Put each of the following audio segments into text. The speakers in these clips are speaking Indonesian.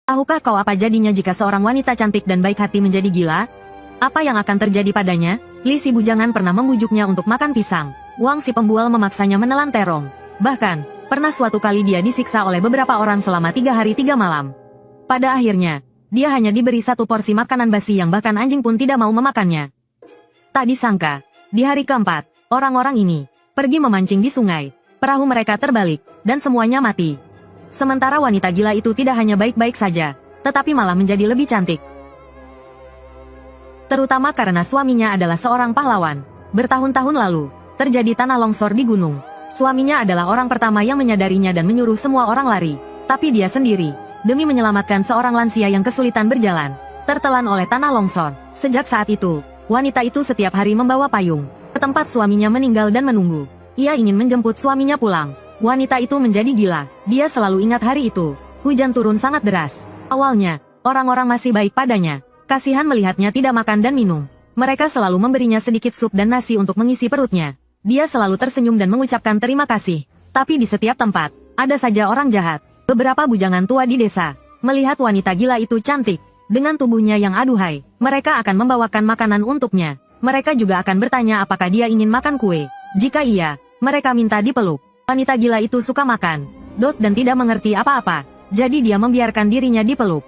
Tahukah kau apa jadinya jika seorang wanita cantik dan baik hati menjadi gila? Apa yang akan terjadi padanya? Li si bujangan pernah membujuknya untuk makan pisang. Wang si pembual memaksanya menelan terong. Bahkan, pernah suatu kali dia disiksa oleh beberapa orang selama 3 hari 3 malam. Pada akhirnya, dia hanya diberi 1 porsi makanan basi yang bahkan anjing pun tidak mau memakannya. Tak disangka, di hari keempat, orang-orang ini pergi memancing di sungai. Perahu mereka terbalik, dan semuanya mati. Sementara wanita gila itu tidak hanya baik-baik saja, tetapi malah menjadi lebih cantik. Terutama karena suaminya adalah seorang pahlawan. Bertahun-tahun lalu, terjadi tanah longsor di gunung. Suaminya adalah orang pertama yang menyadarinya dan menyuruh semua orang lari. Tapi dia sendiri, demi menyelamatkan seorang lansia yang kesulitan berjalan, tertelan oleh tanah longsor. Sejak saat itu, wanita itu setiap hari membawa payung ke tempat suaminya meninggal dan menunggu. Ia ingin menjemput suaminya pulang. Wanita itu menjadi gila. Dia selalu ingat hari itu. Hujan turun sangat deras. Awalnya, orang-orang masih baik padanya. Kasihan melihatnya tidak makan dan minum. Mereka selalu memberinya sedikit sup dan nasi untuk mengisi perutnya. Dia selalu tersenyum dan mengucapkan terima kasih. Tapi di setiap tempat, ada saja orang jahat. Beberapa bujangan tua di desa melihat wanita gila itu cantik. Dengan tubuhnya yang aduhai, mereka akan membawakan makanan untuknya. Mereka juga akan bertanya apakah dia ingin makan kue. Jika iya, mereka minta dipeluk. Wanita gila itu suka makan, dan tidak mengerti apa-apa, jadi dia membiarkan dirinya dipeluk.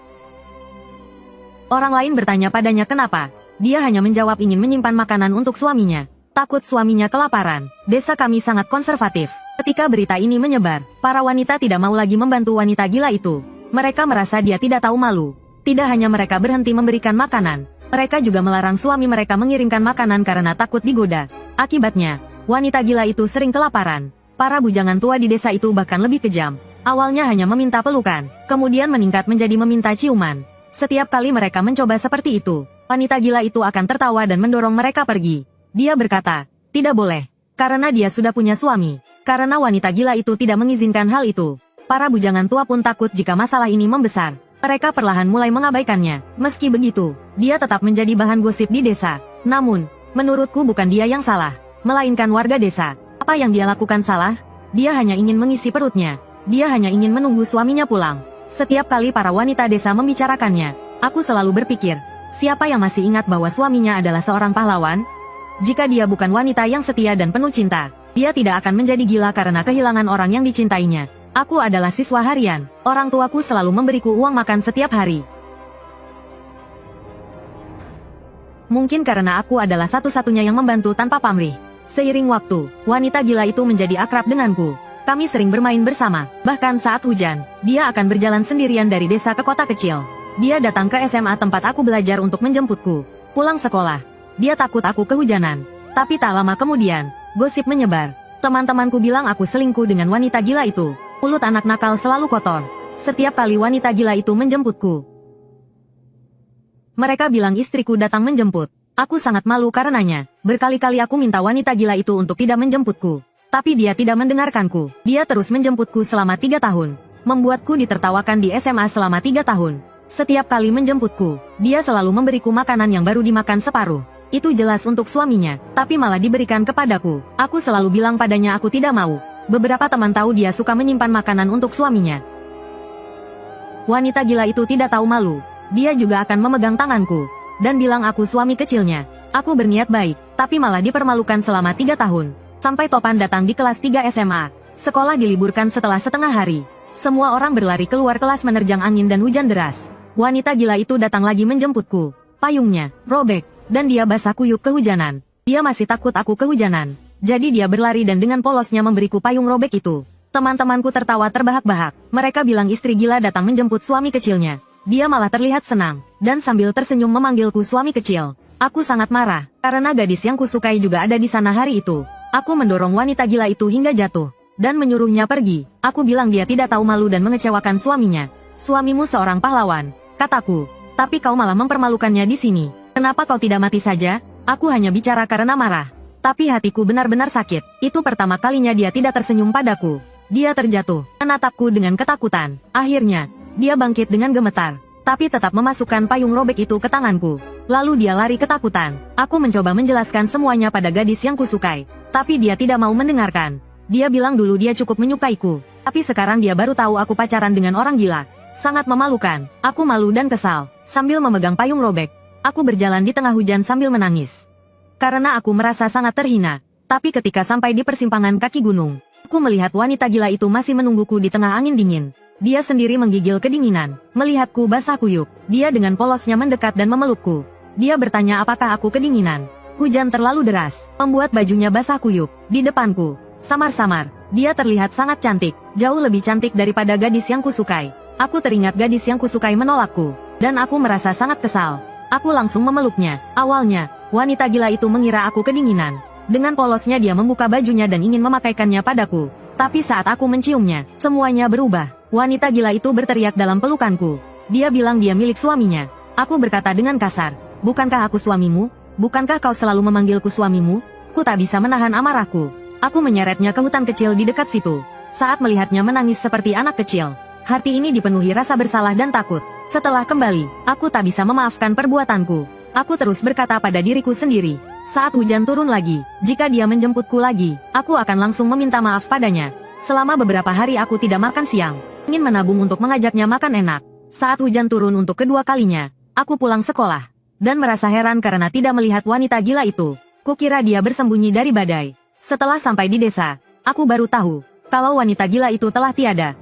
Orang lain bertanya padanya kenapa, dia hanya menjawab ingin menyimpan makanan untuk suaminya. Takut suaminya kelaparan, desa kami sangat konservatif. Ketika berita ini menyebar, para wanita tidak mau lagi membantu wanita gila itu. Mereka merasa dia tidak tahu malu. Tidak hanya mereka berhenti memberikan makanan, mereka juga melarang suami mereka mengirimkan makanan karena takut digoda. Akibatnya, wanita gila itu sering kelaparan. Para bujangan tua di desa itu bahkan lebih kejam. Awalnya hanya meminta pelukan, kemudian meningkat menjadi meminta ciuman. Setiap kali mereka mencoba seperti itu, wanita gila itu akan tertawa dan mendorong mereka pergi. Dia berkata, tidak boleh, karena dia sudah punya suami. Karena wanita gila itu tidak mengizinkan hal itu. Para bujangan tua pun takut jika masalah ini membesar. Mereka perlahan mulai mengabaikannya. Meski begitu, dia tetap menjadi bahan gosip di desa. Namun, menurutku bukan dia yang salah, melainkan warga desa. Apa yang dia lakukan salah? Dia hanya ingin mengisi perutnya. Dia hanya ingin menunggu suaminya pulang. Setiap kali para wanita desa membicarakannya, aku selalu berpikir, siapa yang masih ingat bahwa suaminya adalah seorang pahlawan? Jika dia bukan wanita yang setia dan penuh cinta, dia tidak akan menjadi gila karena kehilangan orang yang dicintainya. Aku adalah siswa harian. Orang tuaku selalu memberiku uang makan setiap hari. Mungkin karena aku adalah satu-satunya yang membantu tanpa pamrih. Seiring waktu, wanita gila itu menjadi akrab denganku. Kami sering bermain bersama. Bahkan saat hujan, dia akan berjalan sendirian dari desa ke kota kecil. Dia datang ke SMA tempat aku belajar untuk menjemputku. Pulang sekolah, dia takut aku kehujanan. Tapi tak lama kemudian, gosip menyebar. Teman-temanku bilang aku selingkuh dengan wanita gila itu. Mulut anak nakal selalu kotor. Setiap kali wanita gila itu menjemputku, mereka bilang istriku datang menjemput. Aku sangat malu karenanya. Berkali-kali aku minta wanita gila itu untuk tidak menjemputku. Tapi dia tidak mendengarkanku. Dia terus menjemputku selama 3 tahun. Membuatku ditertawakan di SMA selama 3 tahun. Setiap kali menjemputku, dia selalu memberiku makanan yang baru dimakan separuh. Itu jelas untuk suaminya, tapi malah diberikan kepadaku. Aku selalu bilang padanya aku tidak mau. Beberapa teman tahu dia suka menyimpan makanan untuk suaminya. Wanita gila itu tidak tahu malu. Dia juga akan memegang tanganku dan bilang aku suami kecilnya. Aku berniat baik, tapi malah dipermalukan selama 3 tahun. Sampai Topan datang di kelas 3 SMA. Sekolah diliburkan setelah setengah hari. Semua orang berlari keluar kelas menerjang angin dan hujan deras. Wanita gila itu datang lagi menjemputku. Payungnya robek, dan dia basah kuyup kehujanan. Dia masih takut aku kehujanan. Jadi dia berlari dan dengan polosnya memberiku payung robek itu. Teman-temanku tertawa terbahak-bahak. Mereka bilang istri gila datang menjemput suami kecilnya. Dia malah terlihat senang, dan sambil tersenyum memanggilku suami kecil. Aku sangat marah, karena gadis yang kusukai juga ada di sana hari itu. Aku mendorong wanita gila itu hingga jatuh, dan menyuruhnya pergi. Aku bilang dia tidak tahu malu dan mengecewakan suaminya. Suamimu seorang pahlawan, kataku. Tapi kau malah mempermalukannya di sini. Kenapa kau tidak mati saja? Aku hanya bicara karena marah. Tapi hatiku benar-benar sakit. Itu pertama kalinya dia tidak tersenyum padaku. Dia terjatuh, menatapku dengan ketakutan. Akhirnya, dia bangkit dengan gemetar, tapi tetap memasukkan payung robek itu ke tanganku. Lalu dia lari ketakutan. Aku mencoba menjelaskan semuanya pada gadis yang kusukai, tapi dia tidak mau mendengarkan. Dia bilang dulu dia cukup menyukaiku, tapi sekarang dia baru tahu aku pacaran dengan orang gila. Sangat memalukan. Aku malu dan kesal. Sambil memegang payung robek, aku berjalan di tengah hujan sambil menangis. Karena aku merasa sangat terhina. Tapi ketika sampai di persimpangan kaki gunung, aku melihat wanita gila itu masih menungguku di tengah angin dingin. Dia sendiri menggigil kedinginan. Melihatku basah kuyup, dia dengan polosnya mendekat dan memelukku. Dia bertanya apakah aku kedinginan. Hujan terlalu deras, membuat bajunya basah kuyup. Di depanku, samar-samar, dia terlihat sangat cantik, jauh lebih cantik daripada gadis yang kusukai. Aku teringat gadis yang kusukai menolakku, dan aku merasa sangat kesal. Aku langsung memeluknya. Awalnya, wanita gila itu mengira aku kedinginan. Dengan polosnya dia membuka bajunya dan ingin memakaikannya padaku. Tapi saat aku menciumnya, semuanya berubah. Wanita gila itu berteriak dalam pelukanku. Dia bilang dia milik suaminya. Aku berkata dengan kasar, "Bukankah aku suamimu? Bukankah kau selalu memanggilku suamimu?" Ku tak bisa menahan amarahku. Aku menyeretnya ke hutan kecil di dekat situ. Saat melihatnya menangis seperti anak kecil, hati ini dipenuhi rasa bersalah dan takut. Setelah kembali, aku tak bisa memaafkan perbuatanku. Aku terus berkata pada diriku sendiri, saat hujan turun lagi, jika dia menjemputku lagi, aku akan langsung meminta maaf padanya. Selama beberapa hari aku tidak makan siang, ingin menabung untuk mengajaknya makan enak. Saat hujan turun untuk kedua kalinya, aku pulang sekolah, dan merasa heran karena tidak melihat wanita gila itu. Kukira dia bersembunyi dari badai. Setelah sampai di desa, aku baru tahu, kalau wanita gila itu telah tiada.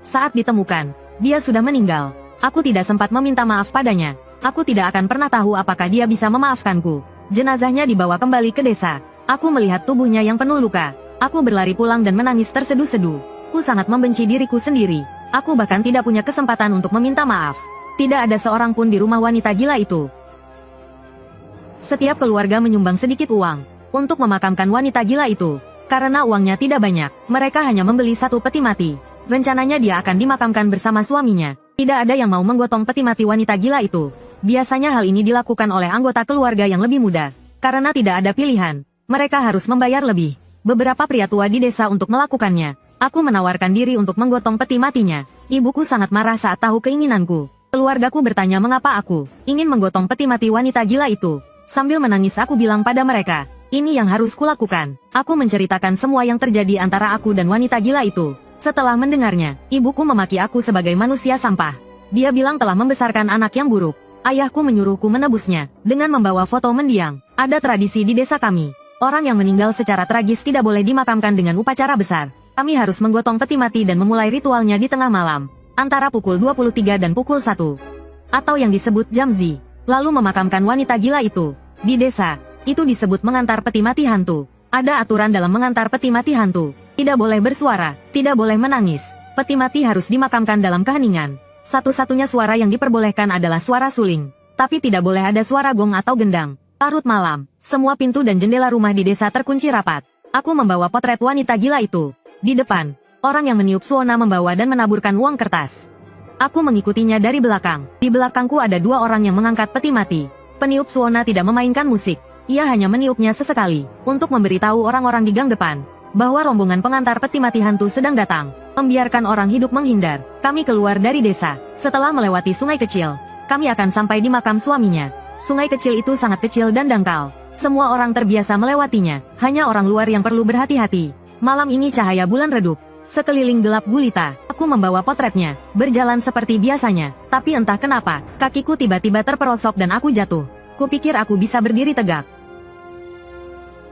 Saat ditemukan, dia sudah meninggal. Aku tidak sempat meminta maaf padanya. Aku tidak akan pernah tahu apakah dia bisa memaafkanku. Jenazahnya dibawa kembali ke desa. Aku melihat tubuhnya yang penuh luka. Aku berlari pulang dan menangis terseduh-seduh. Ku sangat membenci diriku sendiri. Aku bahkan tidak punya kesempatan untuk meminta maaf. Tidak ada seorang pun di rumah wanita gila itu. Setiap keluarga menyumbang sedikit uang untuk memakamkan wanita gila itu. Karena uangnya tidak banyak, mereka hanya membeli satu peti mati. Rencananya dia akan dimakamkan bersama suaminya. Tidak ada yang mau menggotong peti mati wanita gila itu. Biasanya hal ini dilakukan oleh anggota keluarga yang lebih muda. Karena tidak ada pilihan, mereka harus membayar lebih. Beberapa pria tua di desa untuk melakukannya. Aku menawarkan diri untuk menggotong peti matinya. Ibuku sangat marah saat tahu keinginanku. Keluargaku bertanya mengapa aku ingin menggotong peti mati wanita gila itu. Sambil menangis aku bilang pada mereka, ini yang harus kulakukan. Aku menceritakan semua yang terjadi antara aku dan wanita gila itu. Setelah mendengarnya, ibuku memaki aku sebagai manusia sampah. Dia bilang telah membesarkan anak yang buruk. Ayahku menyuruhku menebusnya dengan membawa foto mendiang. Ada tradisi di desa kami. Orang yang meninggal secara tragis tidak boleh dimakamkan dengan upacara besar. Kami harus menggotong peti mati dan memulai ritualnya di tengah malam, antara pukul 23 dan pukul 1. Atau yang disebut jamzi. Lalu memakamkan wanita gila itu. Di desa, itu disebut mengantar peti mati hantu. Ada aturan dalam mengantar peti mati hantu. Tidak boleh bersuara, tidak boleh menangis. Peti mati harus dimakamkan dalam keheningan. Satu-satunya suara yang diperbolehkan adalah suara suling. Tapi tidak boleh ada suara gong atau gendang. Larut malam, semua pintu dan jendela rumah di desa terkunci rapat. Aku membawa potret wanita gila itu. Di depan, orang yang meniup suona membawa dan menaburkan uang kertas. Aku mengikutinya dari belakang. Di belakangku ada dua orang yang mengangkat peti mati. Peniup suona tidak memainkan musik. Ia hanya meniupnya sesekali, untuk memberitahu orang-orang di gang depan bahwa rombongan pengantar peti mati hantu sedang datang. Membiarkan orang hidup menghindar. Kami keluar dari desa. Setelah melewati sungai kecil, kami akan sampai di makam suaminya. Sungai kecil itu sangat kecil dan dangkal. Semua orang terbiasa melewatinya. Hanya orang luar yang perlu berhati-hati. Malam ini cahaya bulan redup. Sekeliling gelap gulita. Aku membawa potretnya, berjalan seperti biasanya. Tapi entah kenapa, kakiku tiba-tiba terperosok dan aku jatuh. Kupikir aku bisa berdiri tegak.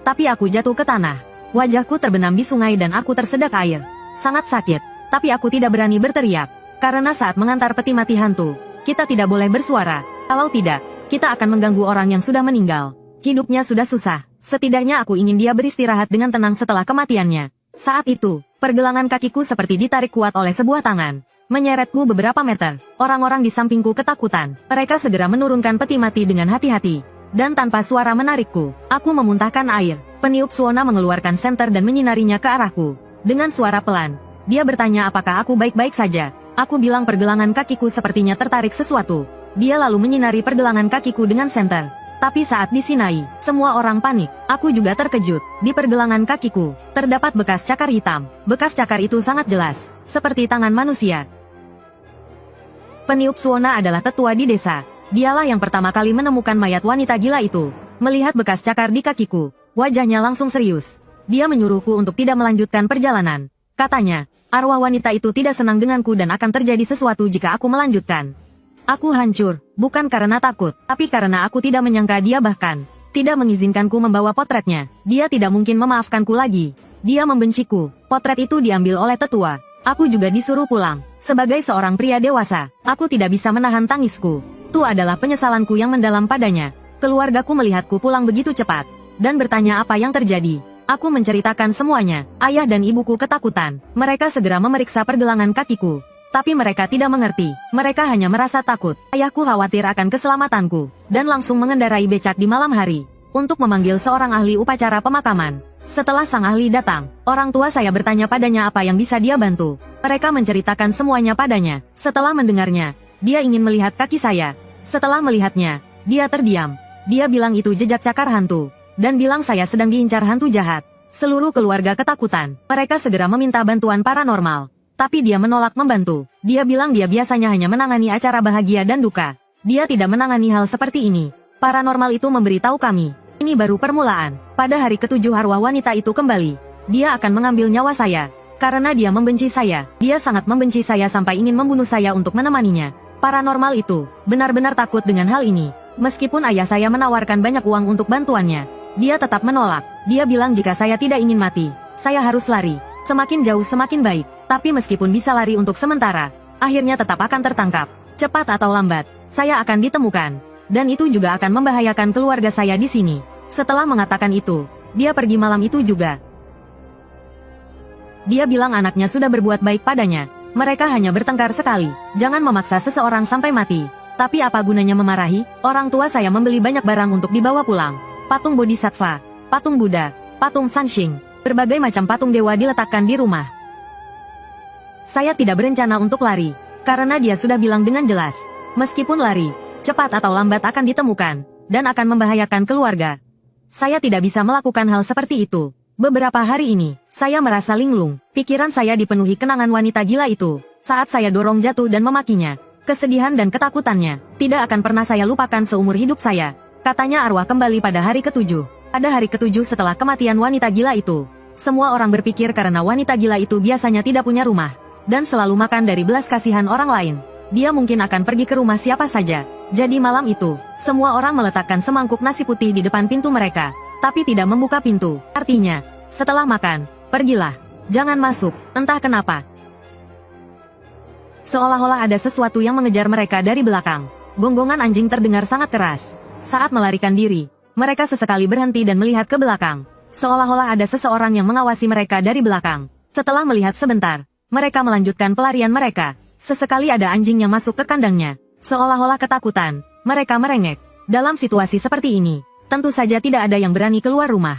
Tapi aku jatuh ke tanah. Wajahku terbenam di sungai dan aku tersedak air. Sangat sakit, tapi aku tidak berani berteriak. Karena saat mengantar peti mati hantu, kita tidak boleh bersuara. Kalau tidak, kita akan mengganggu orang yang sudah meninggal. Hidupnya sudah susah. Setidaknya aku ingin dia beristirahat dengan tenang setelah kematiannya. Saat itu, pergelangan kakiku seperti ditarik kuat oleh sebuah tangan. Menyeretku beberapa meter. Orang-orang di sampingku ketakutan. Mereka segera menurunkan peti mati dengan hati-hati. Dan tanpa suara menarikku, aku memuntahkan air. Peniup suona mengeluarkan senter dan menyinarinya ke arahku. Dengan suara pelan, dia bertanya apakah aku baik-baik saja. Aku bilang pergelangan kakiku sepertinya tertarik sesuatu. Dia lalu menyinari pergelangan kakiku dengan senter. Tapi saat disinai, semua orang panik. Aku juga terkejut. Di pergelangan kakiku, terdapat bekas cakar hitam. Bekas cakar itu sangat jelas, seperti tangan manusia. Peniup suona adalah tetua di desa. Dialah yang pertama kali menemukan mayat wanita gila itu. Melihat bekas cakar di kakiku, wajahnya langsung serius. Dia menyuruhku untuk tidak melanjutkan perjalanan. Katanya, arwah wanita itu tidak senang denganku dan akan terjadi sesuatu jika aku melanjutkan. Aku hancur, bukan karena takut, tapi karena aku tidak menyangka dia bahkan tidak mengizinkanku membawa potretnya. Dia tidak mungkin memaafkanku lagi. Dia membenciku. Potret itu diambil oleh tetua. Aku juga disuruh pulang. Sebagai seorang pria dewasa, aku tidak bisa menahan tangisku. Itu adalah penyesalanku yang mendalam padanya. Keluargaku melihatku pulang begitu cepat dan bertanya apa yang terjadi. Aku menceritakan semuanya. Ayah dan ibuku ketakutan. Mereka segera memeriksa pergelangan kakiku. Tapi mereka tidak mengerti. Mereka hanya merasa takut. Ayahku khawatir akan keselamatanku dan langsung mengendarai becak di malam hari untuk memanggil seorang ahli upacara pemakaman. Setelah sang ahli datang, orang tua saya bertanya padanya apa yang bisa dia bantu. Mereka menceritakan semuanya padanya. Setelah mendengarnya, dia ingin melihat kaki saya. Setelah melihatnya, dia terdiam. Dia bilang itu jejak cakar hantu dan bilang saya sedang diincar hantu jahat. Seluruh keluarga ketakutan. Mereka segera meminta bantuan paranormal. Tapi dia menolak membantu. Dia bilang dia biasanya hanya menangani acara bahagia dan duka. Dia tidak menangani hal seperti ini. Paranormal itu memberitahu kami. Ini baru permulaan. Pada hari ketujuh arwah wanita itu kembali. Dia akan mengambil nyawa saya. Karena dia membenci saya. Dia sangat membenci saya sampai ingin membunuh saya untuk menemaninya. Paranormal itu benar-benar takut dengan hal ini. Meskipun ayah saya menawarkan banyak uang untuk bantuannya, dia tetap menolak. Dia bilang jika saya tidak ingin mati, saya harus lari. Semakin jauh semakin baik. Tapi meskipun bisa lari untuk sementara, akhirnya tetap akan tertangkap. Cepat atau lambat, saya akan ditemukan. Dan itu juga akan membahayakan keluarga saya di sini. Setelah mengatakan itu, dia pergi malam itu juga. Dia bilang anaknya sudah berbuat baik padanya. Mereka hanya bertengkar sekali. Jangan memaksa seseorang sampai mati. Tapi apa gunanya memarahi? Orang tua saya membeli banyak barang untuk dibawa pulang. Patung Bodhisattva, patung Buddha, patung Sanshing, berbagai macam patung dewa diletakkan di rumah. Saya tidak berencana untuk lari, karena dia sudah bilang dengan jelas, meskipun lari, cepat atau lambat akan ditemukan, dan akan membahayakan keluarga. Saya tidak bisa melakukan hal seperti itu. Beberapa hari ini, saya merasa linglung. Pikiran saya dipenuhi kenangan wanita gila itu. Saat saya dorong jatuh dan memakinya, kesedihan dan ketakutannya tidak akan pernah saya lupakan seumur hidup saya. Katanya arwah kembali pada hari ketujuh. Pada hari ketujuh setelah kematian wanita gila itu, semua orang berpikir karena wanita gila itu biasanya tidak punya rumah dan selalu makan dari belas kasihan orang lain, dia mungkin akan pergi ke rumah siapa saja. Jadi malam itu, semua orang meletakkan semangkuk nasi putih di depan pintu mereka, tapi tidak membuka pintu. Artinya, setelah makan, pergilah. Jangan masuk, entah kenapa. Seolah-olah ada sesuatu yang mengejar mereka dari belakang. Gonggongan anjing terdengar sangat keras. Saat melarikan diri, mereka sesekali berhenti dan melihat ke belakang. Seolah-olah ada seseorang yang mengawasi mereka dari belakang. Setelah melihat sebentar, mereka melanjutkan pelarian mereka. Sesekali ada anjing yang masuk ke kandangnya. Seolah-olah ketakutan, mereka merengek. Dalam situasi seperti ini, tentu saja tidak ada yang berani keluar rumah.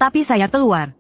Tapi saya keluar.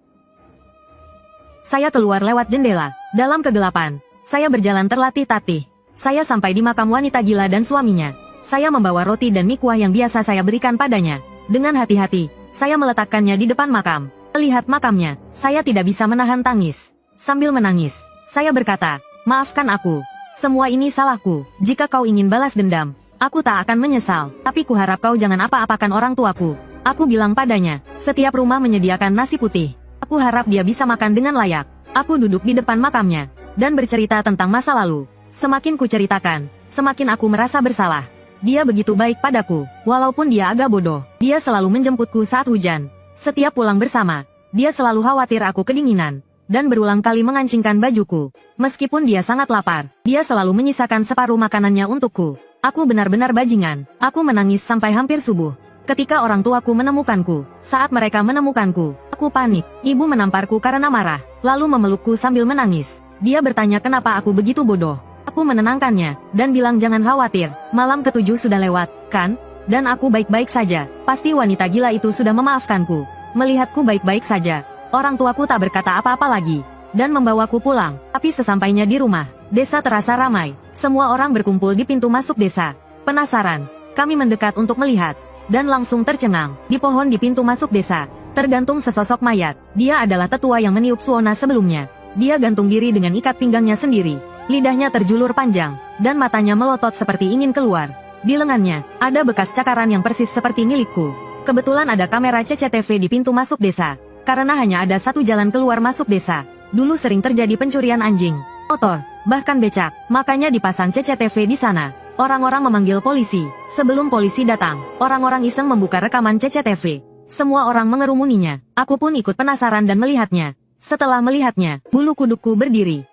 Saya keluar lewat jendela. Dalam kegelapan, saya berjalan terlatih-tatih. Saya sampai di makam wanita gila dan suaminya. Saya membawa roti dan mie kuah yang biasa saya berikan padanya. Dengan hati-hati, saya meletakkannya di depan makam. Melihat makamnya, saya tidak bisa menahan tangis. Sambil menangis, saya berkata, maafkan aku. Semua ini salahku. Jika kau ingin balas dendam, aku tak akan menyesal. Tapi kuharap kau jangan apa-apakan orang tuaku. Aku bilang padanya, setiap rumah menyediakan nasi putih. Aku harap dia bisa makan dengan layak. Aku duduk di depan makamnya dan bercerita tentang masa lalu. Semakin ku ceritakan, semakin aku merasa bersalah. Dia begitu baik padaku, walaupun dia agak bodoh. Dia selalu menjemputku saat hujan. Setiap pulang bersama, dia selalu khawatir aku kedinginan dan berulang kali mengancingkan bajuku. Meskipun dia sangat lapar, dia selalu menyisakan separuh makanannya untukku. Aku benar-benar bajingan. Aku menangis sampai hampir subuh. Ketika orang tuaku menemukanku, saat mereka menemukanku, aku panik. Ibu menamparku karena marah, lalu memelukku sambil menangis. Dia bertanya kenapa aku begitu bodoh. Aku menenangkannya, dan bilang jangan khawatir, malam ketujuh sudah lewat, kan? Dan aku baik-baik saja. Pasti wanita gila itu sudah memaafkanku. Melihatku baik-baik saja, orang tuaku tak berkata apa-apa lagi, dan membawaku pulang. Tapi sesampainya di rumah, desa terasa ramai. Semua orang berkumpul di pintu masuk desa. Penasaran, kami mendekat untuk melihat, dan langsung tercengang. Di pohon di pintu masuk desa, tergantung sesosok mayat. Dia adalah tetua yang meniup suona sebelumnya. Dia gantung diri dengan ikat pinggangnya sendiri. Lidahnya terjulur panjang, dan matanya melotot seperti ingin keluar. Di lengannya, ada bekas cakaran yang persis seperti milikku. Kebetulan ada kamera CCTV di pintu masuk desa. Karena hanya ada satu jalan keluar masuk desa, Dulu sering terjadi pencurian anjing, motor, bahkan becak, makanya dipasang CCTV di sana. Orang-orang memanggil polisi. Sebelum polisi datang, orang-orang iseng membuka rekaman CCTV. Semua orang mengerumuninya. Aku pun ikut penasaran dan melihatnya. Setelah melihatnya, bulu kudukku berdiri.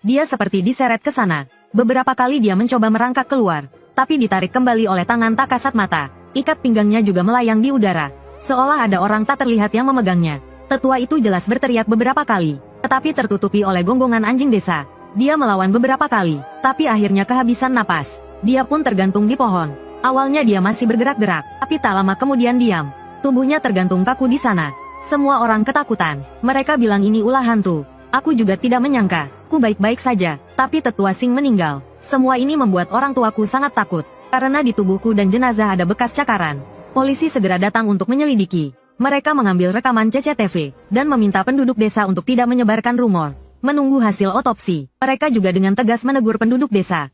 Dia seperti diseret ke sana. Beberapa kali dia mencoba merangkak keluar, tapi ditarik kembali oleh tangan tak kasat mata. Ikat pinggangnya juga melayang di udara, seolah ada orang tak terlihat yang memegangnya. Tetua itu jelas berteriak beberapa kali, tetapi tertutupi oleh gonggongan anjing desa. Dia melawan beberapa kali, tapi akhirnya kehabisan napas. Dia pun tergantung di pohon. Awalnya dia masih bergerak-gerak, tapi tak lama kemudian diam. Tubuhnya tergantung kaku di sana. Semua orang ketakutan. Mereka bilang ini ulah hantu. Aku juga tidak menyangka. Ku baik-baik saja, tapi tetua Sing meninggal. Semua ini membuat orang tuaku sangat takut, karena di tubuhku dan jenazah ada bekas cakaran. Polisi segera datang untuk menyelidiki. Mereka mengambil rekaman CCTV, dan meminta penduduk desa untuk tidak menyebarkan rumor. Menunggu hasil otopsi, mereka juga dengan tegas menegur penduduk desa.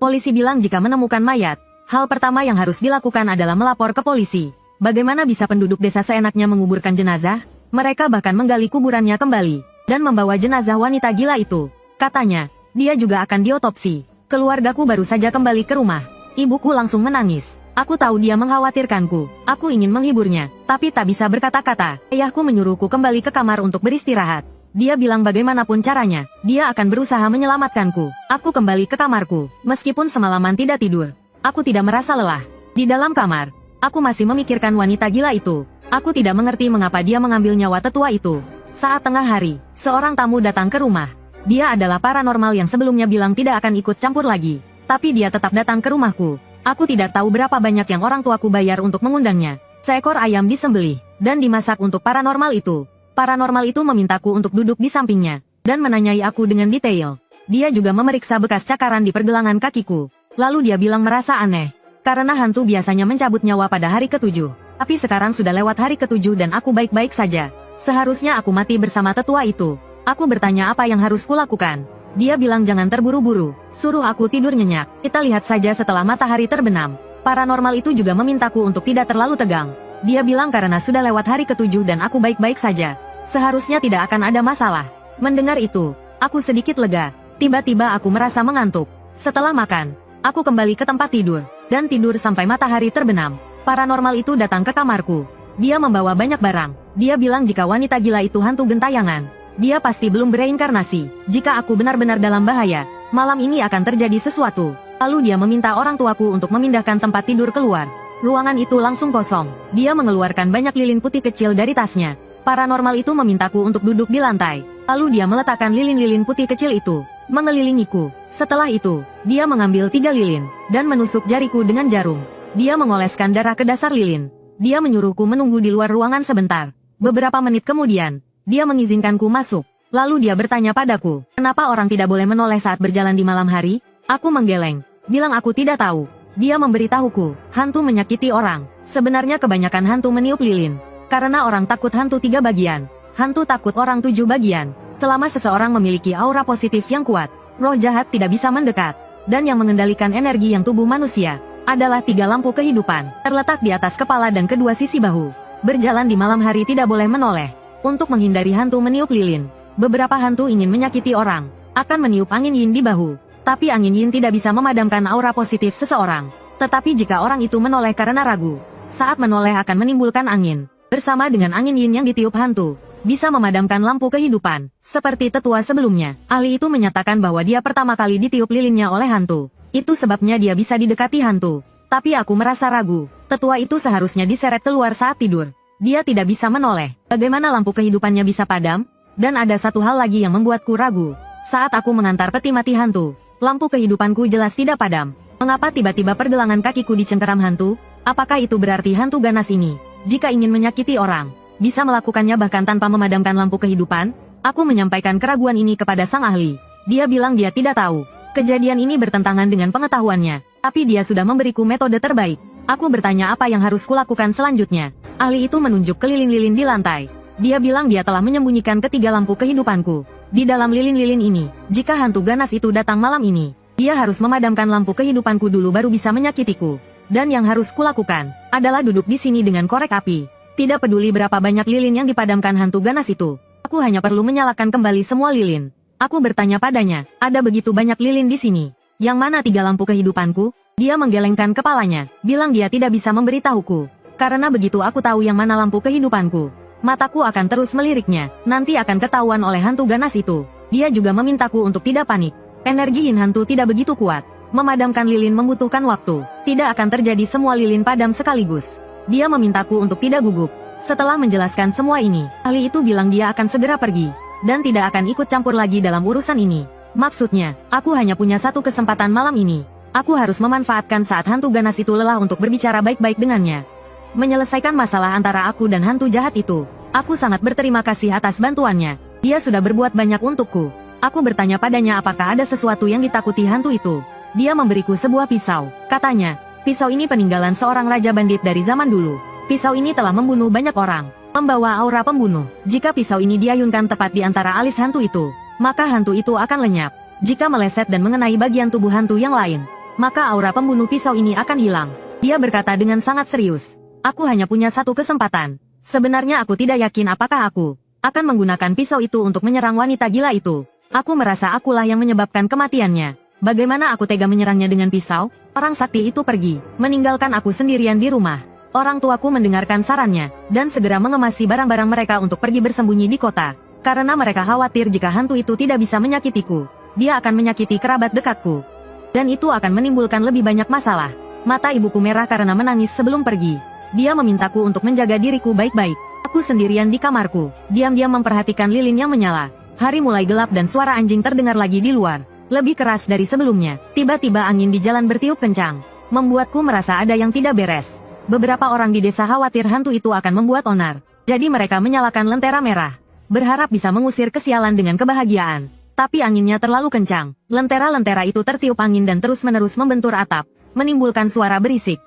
Polisi bilang jika menemukan mayat, hal pertama yang harus dilakukan adalah melapor ke polisi. Bagaimana bisa penduduk desa seenaknya menguburkan jenazah? Mereka bahkan menggali kuburannya kembali, dan membawa jenazah wanita gila itu. Katanya, dia juga akan diotopsi. Keluargaku baru saja kembali ke rumah. Ibuku langsung menangis. Aku tahu dia mengkhawatirkanku. Aku ingin menghiburnya, tapi tak bisa berkata-kata. Ayahku menyuruhku kembali ke kamar untuk beristirahat. Dia bilang bagaimanapun caranya, dia akan berusaha menyelamatkanku. Aku kembali ke kamarku, meskipun semalaman tidak tidur. Aku tidak merasa lelah. Di dalam kamar, aku masih memikirkan wanita gila itu. Aku tidak mengerti mengapa dia mengambil nyawa tetua itu. Saat tengah hari, seorang tamu datang ke rumah. Dia adalah paranormal yang sebelumnya bilang tidak akan ikut campur lagi. Tapi dia tetap datang ke rumahku. Aku tidak tahu berapa banyak yang orang tuaku bayar untuk mengundangnya. Seekor ayam disembelih, dan dimasak untuk paranormal itu. Paranormal itu memintaku untuk duduk di sampingnya, dan menanyai aku dengan detail. Dia juga memeriksa bekas cakaran di pergelangan kakiku. Lalu dia bilang merasa aneh, karena hantu biasanya mencabut nyawa pada hari ke-7. Tapi sekarang sudah lewat hari ke-7 dan aku baik-baik saja. Seharusnya aku mati bersama tetua itu. Aku bertanya apa yang harus kulakukan. Dia bilang jangan terburu-buru, suruh aku tidur nyenyak. Kita lihat saja setelah matahari terbenam. Paranormal itu juga memintaku untuk tidak terlalu tegang. Dia bilang karena sudah lewat hari ke-7 dan aku baik-baik saja. Seharusnya tidak akan ada masalah. Mendengar itu, aku sedikit lega. Tiba-tiba aku merasa mengantuk. Setelah makan, aku kembali ke tempat tidur, dan tidur sampai matahari terbenam. Paranormal itu datang ke kamarku. Dia membawa banyak barang. Dia bilang jika wanita gila itu hantu gentayangan. Dia pasti belum bereinkarnasi. Jika aku benar-benar dalam bahaya, malam ini akan terjadi sesuatu. Lalu dia meminta orang tuaku untuk memindahkan tempat tidur keluar. Ruangan itu langsung kosong. Dia mengeluarkan banyak lilin putih kecil dari tasnya. Paranormal itu memintaku untuk duduk di lantai. Lalu dia meletakkan lilin-lilin putih kecil itu mengelilingiku. Setelah itu, dia mengambil 3 lilin dan menusuk jariku dengan jarum. Dia mengoleskan darah ke dasar lilin. Dia menyuruhku menunggu di luar ruangan sebentar. Beberapa menit kemudian, dia mengizinkanku masuk. Lalu dia bertanya padaku, kenapa orang tidak boleh menoleh saat berjalan di malam hari? Aku menggeleng, bilang aku tidak tahu. Dia memberitahuku, hantu menyakiti orang. Sebenarnya kebanyakan hantu meniup lilin. Karena orang takut hantu 3 bagian. Hantu takut orang 7 bagian. Selama seseorang memiliki aura positif yang kuat, roh jahat tidak bisa mendekat. Dan yang mengendalikan energi yang tubuh manusia, adalah 3 lampu kehidupan, terletak di atas kepala dan kedua sisi bahu. Berjalan di malam hari tidak boleh menoleh. Untuk menghindari hantu meniup lilin, beberapa hantu ingin menyakiti orang, akan meniup angin yin di bahu. Tapi angin yin tidak bisa memadamkan aura positif seseorang. Tetapi jika orang itu menoleh karena ragu, saat menoleh akan menimbulkan angin, bersama dengan angin yin yang ditiup hantu, bisa memadamkan lampu kehidupan. Seperti tetua sebelumnya, ahli itu menyatakan bahwa dia pertama kali ditiup lilinnya oleh hantu. Itu sebabnya dia bisa didekati hantu. Tapi aku merasa ragu, tetua itu seharusnya diseret keluar saat tidur. Dia tidak bisa menoleh. Bagaimana lampu kehidupannya bisa padam? Dan ada satu hal lagi yang membuatku ragu. Saat aku mengantar peti mati hantu, lampu kehidupanku jelas tidak padam. Mengapa tiba-tiba pergelangan kakiku dicengkeram hantu? Apakah itu berarti hantu ganas ini, jika ingin menyakiti orang, bisa melakukannya bahkan tanpa memadamkan lampu kehidupan? Aku menyampaikan keraguan ini kepada sang ahli. Dia bilang dia tidak tahu. Kejadian ini bertentangan dengan pengetahuannya, tapi dia sudah memberiku metode terbaik. Aku bertanya apa yang harus kulakukan selanjutnya. Ahli itu menunjuk ke lilin-lilin di lantai. Dia bilang dia telah menyembunyikan ketiga lampu kehidupanku di dalam lilin-lilin ini. Jika hantu ganas itu datang malam ini, dia harus memadamkan lampu kehidupanku dulu baru bisa menyakitiku. Dan yang harus kulakukan adalah duduk di sini dengan korek api. Tidak peduli berapa banyak lilin yang dipadamkan hantu ganas itu. Aku hanya perlu menyalakan kembali semua lilin. Aku bertanya padanya, ada begitu banyak lilin di sini. Yang mana 3 lampu kehidupanku? Dia menggelengkan kepalanya, bilang dia tidak bisa memberitahuku. Karena begitu aku tahu yang mana lampu kehidupanku, mataku akan terus meliriknya, nanti akan ketahuan oleh hantu ganas itu. Dia juga memintaku untuk tidak panik. Energi yin hantu tidak begitu kuat. Memadamkan lilin membutuhkan waktu. Tidak akan terjadi semua lilin padam sekaligus. Dia memintaku untuk tidak gugup. Setelah menjelaskan semua ini, ahli itu bilang dia akan segera pergi. Dan tidak akan ikut campur lagi dalam urusan ini. Maksudnya, aku hanya punya satu kesempatan malam ini. Aku harus memanfaatkan saat hantu ganas itu lelah untuk berbicara baik-baik dengannya. Menyelesaikan masalah antara aku dan hantu jahat itu. Aku sangat berterima kasih atas bantuannya. Dia sudah berbuat banyak untukku. Aku bertanya padanya apakah ada sesuatu yang ditakuti hantu itu. Dia memberiku sebuah pisau. Katanya, pisau ini peninggalan seorang raja bandit dari zaman dulu. Pisau ini telah membunuh banyak orang. Membawa aura pembunuh. Jika pisau ini diayunkan tepat di antara alis hantu itu, maka hantu itu akan lenyap. Jika meleset dan mengenai bagian tubuh hantu yang lain, maka aura pembunuh pisau ini akan hilang. Dia berkata dengan sangat serius. Aku hanya punya satu kesempatan. Sebenarnya aku tidak yakin apakah aku akan menggunakan pisau itu untuk menyerang wanita gila itu. Aku merasa akulah yang menyebabkan kematiannya. Bagaimana aku tega menyerangnya dengan pisau? Orang sakti itu pergi, meninggalkan aku sendirian di rumah. Orang tuaku mendengarkan sarannya, dan segera mengemasi barang-barang mereka untuk pergi bersembunyi di kota. Karena mereka khawatir jika hantu itu tidak bisa menyakitiku, dia akan menyakiti kerabat dekatku. Dan itu akan menimbulkan lebih banyak masalah. Mata ibuku merah karena menangis sebelum pergi. Dia memintaku untuk menjaga diriku baik-baik. Aku sendirian di kamarku, diam-diam memperhatikan lilin yang menyala. Hari mulai gelap dan suara anjing terdengar lagi di luar. Lebih keras dari sebelumnya. Tiba-tiba angin di jalan bertiup kencang. Membuatku merasa ada yang tidak beres. Beberapa orang di desa khawatir hantu itu akan membuat onar. Jadi mereka menyalakan lentera merah. Berharap bisa mengusir kesialan dengan kebahagiaan. Tapi anginnya terlalu kencang. Lentera-lentera itu tertiup angin dan terus-menerus membentur atap. Menimbulkan suara berisik.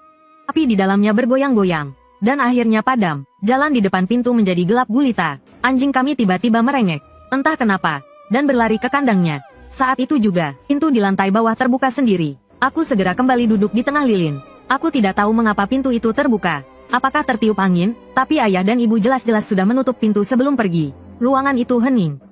Api di dalamnya bergoyang-goyang. Dan akhirnya padam. Jalan di depan pintu menjadi gelap gulita. Anjing kami tiba-tiba merengek. Entah kenapa, dan berlari ke kandangnya. Saat itu juga, pintu di lantai bawah terbuka sendiri. Aku segera kembali duduk di tengah lilin. Aku tidak tahu mengapa pintu itu terbuka. Apakah tertiup angin, tapi ayah dan ibu jelas-jelas sudah menutup pintu sebelum pergi. Ruangan itu hening.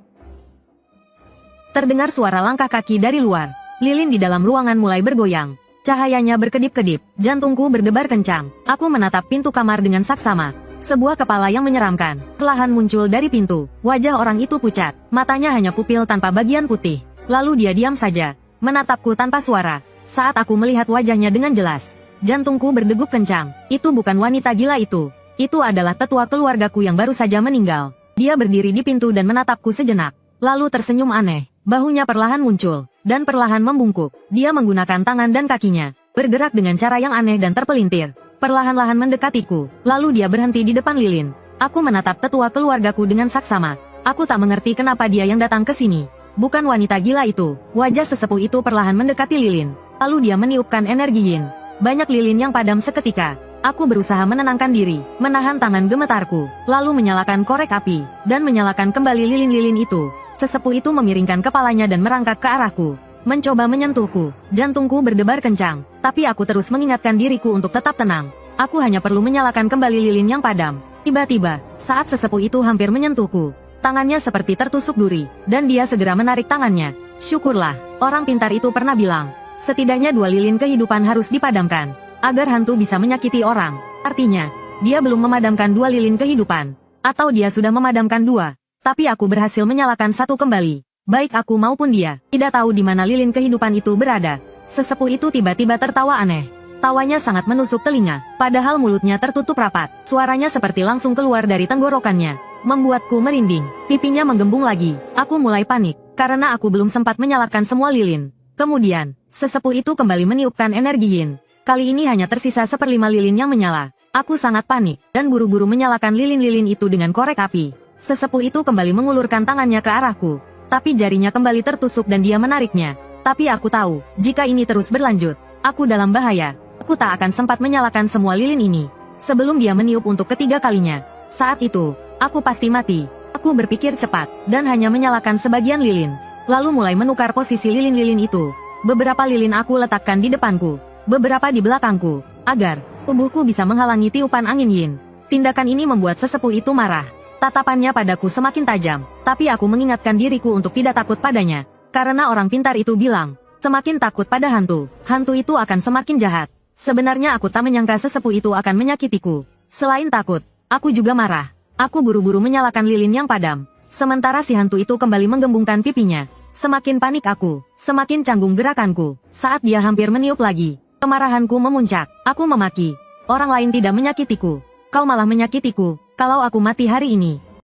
Terdengar suara langkah kaki dari luar. Lilin di dalam ruangan mulai bergoyang. Cahayanya berkedip-kedip, jantungku berdebar kencang. Aku menatap pintu kamar dengan saksama. Sebuah kepala yang menyeramkan, perlahan muncul dari pintu. Wajah orang itu pucat, matanya hanya pupil tanpa bagian putih. Lalu dia diam saja, menatapku tanpa suara. Saat aku melihat wajahnya dengan jelas, jantungku berdegup kencang. Itu bukan wanita gila itu. Itu adalah tetua keluargaku yang baru saja meninggal. Dia berdiri di pintu dan menatapku sejenak. Lalu tersenyum aneh. Bahunya perlahan muncul, dan perlahan membungkuk. Dia menggunakan tangan dan kakinya, bergerak dengan cara yang aneh dan terpelintir. Perlahan-lahan mendekatiku, lalu dia berhenti di depan lilin. Aku menatap tetua keluargaku dengan saksama. Aku tak mengerti kenapa dia yang datang ke sini. Bukan wanita gila itu. Wajah sesepuh itu perlahan mendekati lilin. Lalu dia meniupkan energi yin. Banyak lilin yang padam seketika. Aku berusaha menenangkan diri, menahan tangan gemetarku, lalu menyalakan korek api, dan menyalakan kembali lilin-lilin itu. Sesepuh itu memiringkan kepalanya dan merangkak ke arahku. Mencoba menyentuhku, jantungku berdebar kencang, tapi aku terus mengingatkan diriku untuk tetap tenang. Aku hanya perlu menyalakan kembali lilin yang padam. Tiba-tiba, saat sesepuh itu hampir menyentuhku, tangannya seperti tertusuk duri, dan dia segera menarik tangannya. Syukurlah, orang pintar itu pernah bilang, setidaknya 2 lilin kehidupan harus dipadamkan, agar hantu bisa menyakiti orang. Artinya, dia belum memadamkan 2 lilin kehidupan, atau dia sudah memadamkan 2, tapi aku berhasil menyalakan 1 kembali. Baik aku maupun dia, tidak tahu di mana lilin kehidupan itu berada. Sesepuh itu tiba-tiba tertawa aneh. Tawanya sangat menusuk telinga, padahal mulutnya tertutup rapat. Suaranya seperti langsung keluar dari tenggorokannya, membuatku merinding. Pipinya menggembung lagi. Aku mulai panik, karena aku belum sempat menyalakan semua lilin. Kemudian, sesepuh itu kembali meniupkan energi yin. Kali ini hanya tersisa 1/5 lilin yang menyala. Aku sangat panik, dan buru-buru menyalakan lilin-lilin itu dengan korek api. Sesepuh itu kembali mengulurkan tangannya ke arahku. Tapi jarinya kembali tertusuk dan dia menariknya. Tapi aku tahu, jika ini terus berlanjut, aku dalam bahaya. Aku tak akan sempat menyalakan semua lilin ini sebelum dia meniup untuk ketiga kalinya. Saat itu, aku pasti mati. Aku berpikir cepat, dan hanya menyalakan sebagian lilin. Lalu mulai menukar posisi lilin-lilin itu. Beberapa lilin aku letakkan di depanku, beberapa di belakangku, agar tubuhku bisa menghalangi tiupan angin yin. Tindakan ini membuat sesepuh itu marah. Tatapannya padaku semakin tajam, tapi aku mengingatkan diriku untuk tidak takut padanya. Karena orang pintar itu bilang, semakin takut pada hantu, hantu itu akan semakin jahat. Sebenarnya aku tak menyangka sesepuh itu akan menyakitiku. Selain takut, aku juga marah. Aku buru-buru menyalakan lilin yang padam. Sementara si hantu itu kembali menggembungkan pipinya. Semakin panik aku, semakin canggung gerakanku. Saat dia hampir meniup lagi, kemarahanku memuncak. Aku memaki. Orang lain tidak menyakitiku. Kau malah menyakitiku. Kalau aku mati hari ini,